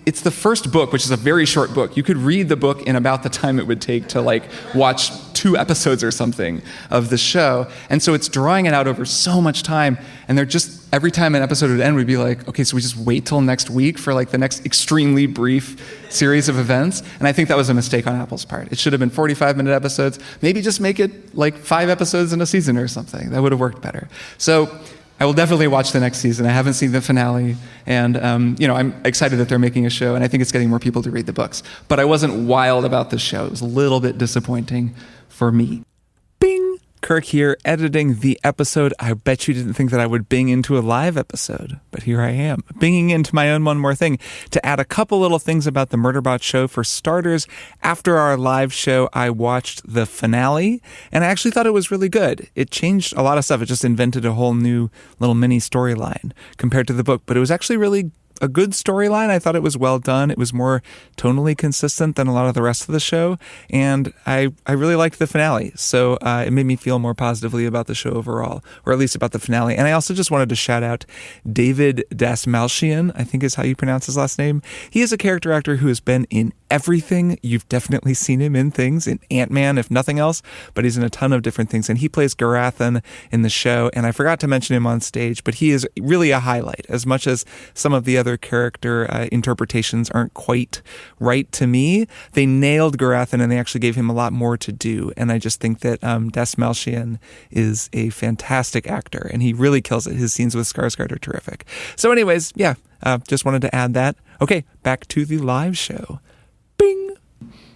it's the first book, which is a very short book. You could read the book in about the time it would take to like watch 2 episodes or something of the show. And so it's drawing it out over so much time. And they're just, every time an episode would end, we'd be like, okay, so we just wait till next week for like the next extremely brief series of events. And I think that was a mistake on Apple's part. It should have been 45-minute episodes. Maybe just make it like 5 episodes in a season or something. That would have worked better. So I will definitely watch the next season. I haven't seen the finale, and I'm excited that they're making a show, and I think it's getting more people to read the books. But I wasn't wild about this show. It was a little bit disappointing for me. Bing! Kirk here, editing the episode. I bet you didn't think that I would bing into a live episode, but here I am, binging into my own one more thing to add a couple little things about the Murderbot show. For starters, after our live show, I watched the finale, and I actually thought it was really good. It changed a lot of stuff. It just invented a whole new little mini storyline compared to the book, but it was actually really a good storyline. I thought it was well done. It was more tonally consistent than a lot of the rest of the show, and I really liked the finale. So it made me feel more positively about the show overall, or at least about the finale. And I also just wanted to shout out David Dastmalchian, I think is how you pronounce his last name. He is a character actor who has been in everything. You've definitely seen him in things, in Ant-Man, if nothing else, but he's in a ton of different things. And he plays Garathan in the show, and I forgot to mention him on stage, but he is really a highlight. As much as some of the other character interpretations aren't quite right to me, they nailed Garathan, and they actually gave him a lot more to do. And I just think that Dastmalchian is a fantastic actor, and he really kills it. His scenes with Skarsgård are terrific. So anyways, just wanted to add that. Okay, back to the live show. Bing!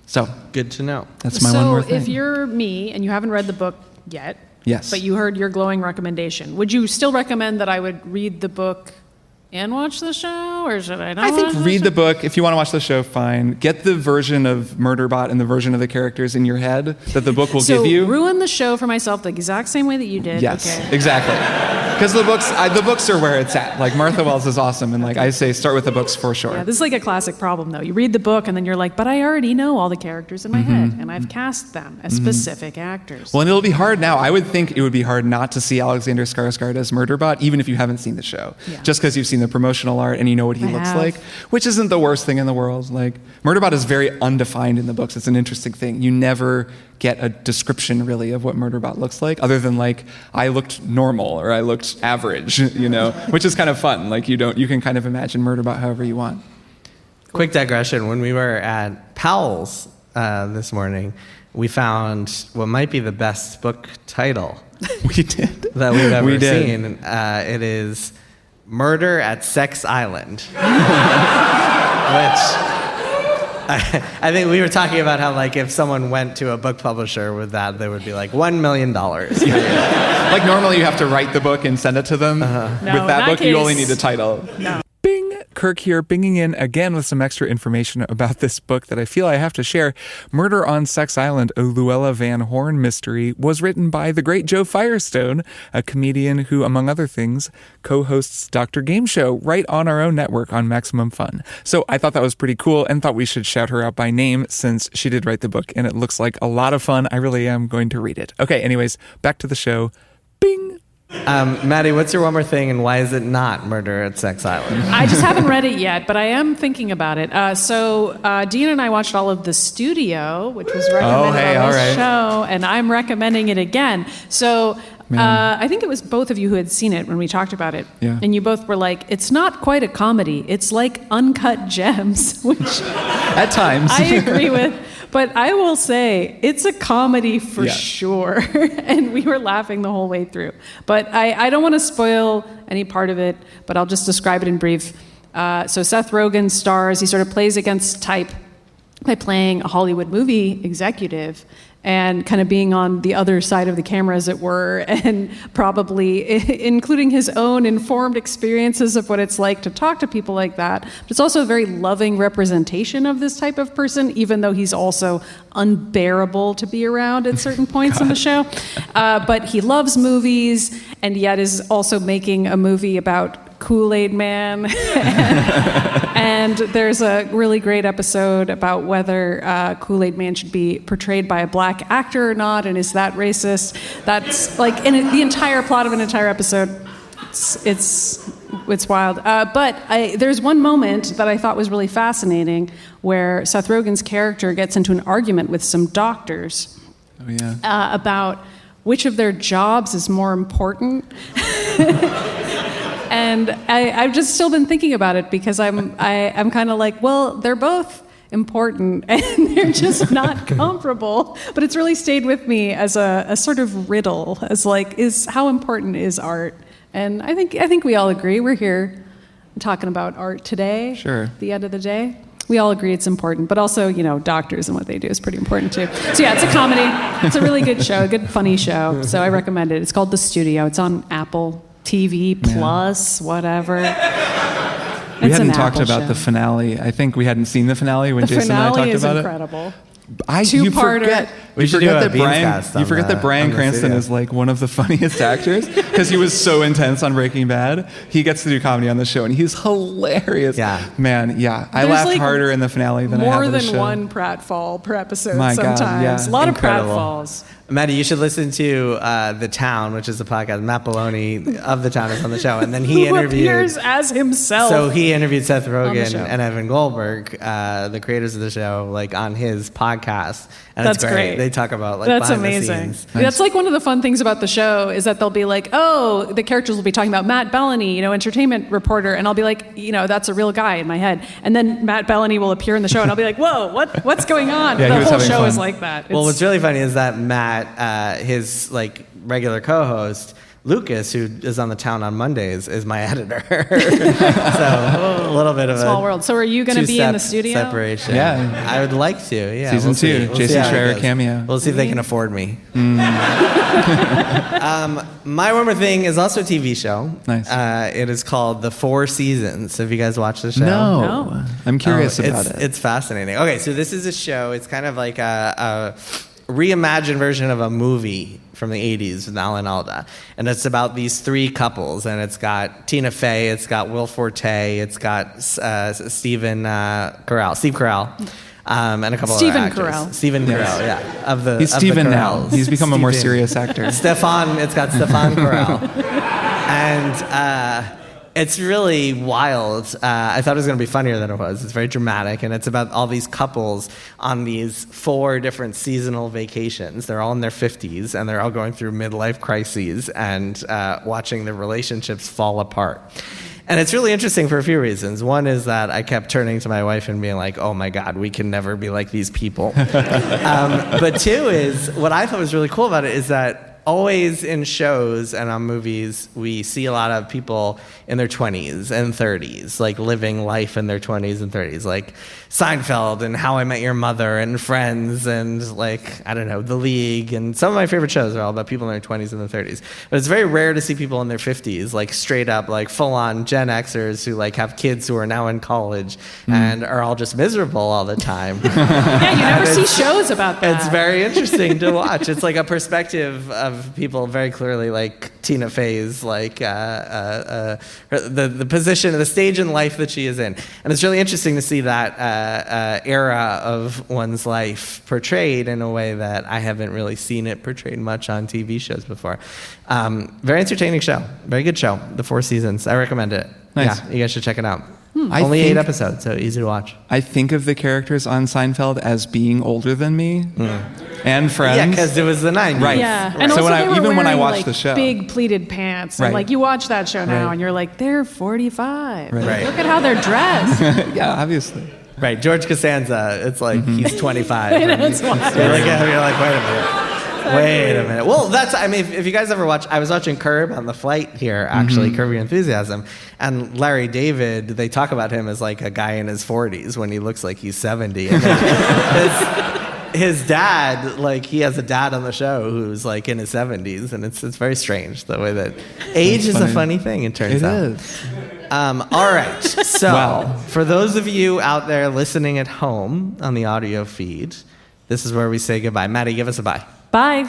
So, good to know. That's my one more thing. So if you're me and you haven't read the book yet, yes, but you heard your glowing recommendation, would you still recommend that I would read the book and watch the show, or should I not? I think read the book. If you want to watch the show, fine. Get the version of Murderbot and the version of the characters in your head that the book will give you. So ruin the show for myself the exact same way that you did. Yes, okay. Exactly. Because the books are where it's at. Like Martha Wells is awesome, and like I say, start with the books for sure. Yeah, this is like a classic problem though. You read the book and then you're like, but I already know all the characters in my head, and I've cast them as specific actors. Well, and it'll be hard now. I would think it would be hard not to see Alexander Skarsgård as Murderbot, even if you haven't seen the show. Yeah. Just because you've seen seen the promotional art and you know what he looks like, which isn't the worst thing in the world. Like, Murderbot is very undefined in the books. It's an interesting thing. You never get a description really of what Murderbot looks like, other than like, I looked normal or I looked average, you know, which is kind of fun. Like, you can kind of imagine Murderbot however you want. Quick digression. When we were at Powell's this morning, we found what might be the best book title We did. that we've ever seen. It is Murder at Sex Island, which I think we were talking about how, like, if someone went to a book publisher with that, they would be like $1 million. Like, normally you have to write the book and send it to them. With that book, you only need a title. No. Bing! Kirk here, binging in again with some extra information about this book that I feel I have to share. Murder on Sex Island, a Luella Van Horn mystery, was written by the great Joe Firestone, a comedian who, among other things, co-hosts Dr. Game Show right on our own network on Maximum Fun. So I thought that was pretty cool and thought we should shout her out by name since she did write the book and it looks like a lot of fun. I really am going to read it. Okay, anyways, back to the show. Bing! Maddy, what's your one more thing, and why is it not Murder at Sex Island? I just haven't read it yet, but I am thinking about it. So Dean and I watched all of The Studio, which was recommended on this show, and I'm recommending it again. So I think it was both of you who had seen it when we talked about it, and you both were like, it's not quite a comedy. It's like Uncut Gems, which at times I agree with. But I will say, it's a comedy for sure. And we were laughing the whole way through. But I don't want to spoil any part of it, but I'll just describe it in brief. So Seth Rogen stars, he sort of plays against type by playing a Hollywood movie executive and kind of being on the other side of the camera, as it were, and probably including his own informed experiences of what it's like to talk to people like that. But it's also a very loving representation of this type of person, even though he's also unbearable to be around at certain points in the show. But he loves movies, and yet is also making a movie about Kool-Aid Man. And there's a really great episode about whether Kool-Aid Man should be portrayed by a black actor or not, and is that racist? That's like in the entire plot of an entire episode. It's wild. But there's one moment that I thought was really fascinating where Seth Rogen's character gets into an argument with some doctors about which of their jobs is more important. And I've just still been thinking about it because I'm kind of like, well, they're both important and they're just not comparable. But it's really stayed with me as a sort of riddle, as like, how important is art? And I think we all agree. We're here talking about art today. Sure. At the end of the day, we all agree it's important. But also, you know, doctors and what they do is pretty important too. So yeah, it's a comedy. It's a really good show, a good funny show. So I recommend it. It's called The Studio. It's on Apple TV Plus, whatever. We hadn't talked about the finale. I think we hadn't seen the finale when Jason and I talked about it. The finale is incredible. You forget that Bryan Cranston studio. is like one of the funniest actors because he was so intense on Breaking Bad. He gets to do comedy on the show and he's hilarious. Yeah. Man, I laughed like harder in the finale than I have in the show. More than one pratfall per episode My sometimes. God, yeah. A lot Incredible. of pratfalls. Maddy, you should listen to The Town, which is a podcast. Matt Belloni of The Town is on the show, and then he appears as himself. So he interviewed Seth Rogen and Evan Goldberg, the creators of the show, like on his podcast. And That's it's great. They talk about like That's behind amazing. the scenes. That's like one of the fun things about the show is that they'll be like, oh, the characters will be talking about Matt Belloni, you know, entertainment reporter, and I'll be like, you know, that's a real guy in my head. And then Matt Belloni will appear in the show, and I'll be like, whoa, what's going on? The whole show is like that. Well, what's really funny is that Matt, his like regular co-host, Lucas, who is on The Town on Mondays, is my editor. So a little bit of small world. So are you going to be in the studio? Separation. Yeah, I would like to. Yeah, Season 2, Jason Schreier cameo. We'll see if they can afford me. My one more thing is also a TV show. Nice. It is called The Four Seasons. Have you guys watched the show? No. I'm curious about it. It's fascinating. Okay, so this is a show. It's kind of like a reimagined version of a movie from the 80s with Alan Alda. And it's about these three couples. And it's got Tina Fey, it's got Will Forte, it's got Steve Carell. And a couple Stephen other actors. Carell. Stephen Carell, yeah. He's Stephen now. He's become a more serious actor. It's got Stefan Carell. And It's really wild. I thought it was going to be funnier than it was. It's very dramatic, and it's about all these couples on these 4 different seasonal vacations. They're all in their 50s, and they're all going through midlife crises and watching their relationships fall apart. And it's really interesting for a few reasons. One is that I kept turning to my wife and being like, oh my God, we can never be like these people. But 2 is, what I thought was really cool about it is that always in shows and on movies, we see a lot of people in their 20s and 30s, like living life in their 20s and 30s, like Seinfeld and How I Met Your Mother and Friends and like, I don't know, The League. And some of my favorite shows are all about people in their 20s and their 30s. But it's very rare to see people in their 50s, like straight up, like full on Gen Xers who like have kids who are now in college and are all just miserable all the time. Yeah, you never see shows about that. It's very interesting to watch. It's like a perspective of people very clearly, like Tina Fey's, like the position, the stage in life that she is in, and it's really interesting to see that era of one's life portrayed in a way that I haven't really seen it portrayed much on TV shows before. Very entertaining show, very good show. The 4 seasons, I recommend it. Nice. Yeah, you guys should check it out. Only 8 episodes, so easy to watch. I think of the characters on Seinfeld as being older than me and Friends. Yeah, because it was the 90s. Right. Yeah, Right. and So also when they were even when I wearing, watched like, the show, big pleated pants, and Right. like you watch that show now, Right. and you're like, they're 45. Right. Look at how they're dressed. yeah, obviously. Right, George Costanza, it's like he's 25. I know, and it's wild. you're like, wait a minute. Wait a minute. Well, I mean, if you guys ever watch, I was watching Curb on the flight here, actually, Curb Your Enthusiasm, and Larry David, they talk about him as like a guy in his 40s when he looks like he's 70. And his dad, like he has a dad on the show who's like in his 70s, and it's very strange the way that age is a funny thing, it turns out. It is. All right. So, Wow. for those of you out there listening at home on the audio feed, this is where we say goodbye. Maddy, give us a bye. Bye.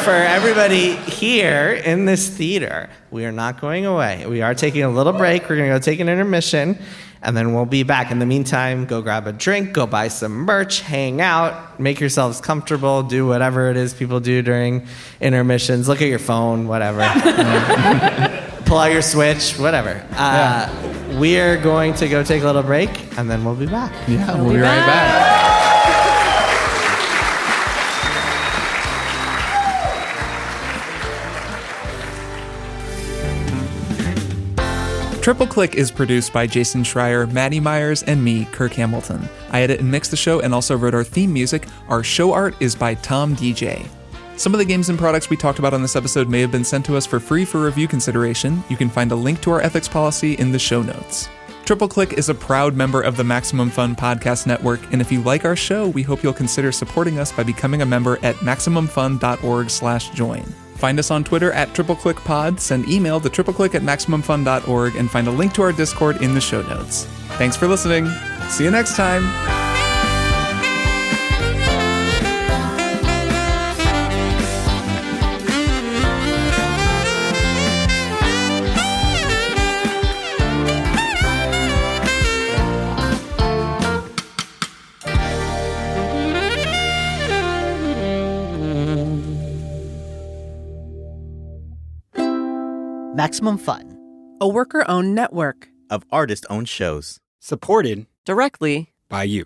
For everybody here in this theater, we are not going away. We are taking a little break. We're going to go take an intermission, and then we'll be back. In the meantime, go grab a drink, go buy some merch, hang out, make yourselves comfortable, do whatever it is people do during intermissions. Look at your phone, whatever. Pull out your Switch, whatever. We're going to go take a little break, and then we'll be back. Yeah, we'll be right back. Triple Click is produced by Jason Schreier, Maddy Myers, and me, Kirk Hamilton. I edit and mix the show and also wrote our theme music. Our show art is by Tom DJ. Some of the games and products we talked about on this episode may have been sent to us for free for review consideration. You can find a link to our ethics policy in the show notes. Triple Click is a proud member of the Maximum Fun Podcast Network, and if you like our show, we hope you'll consider supporting us by becoming a member at MaximumFun.org/join. Find us on Twitter at TripleClickPod, send email to tripleclick@MaximumFun.org, and find a link to our Discord in the show notes. Thanks for listening. See you next time. Maximum Fun, a worker-owned network of artist-owned shows. Supported directly by you.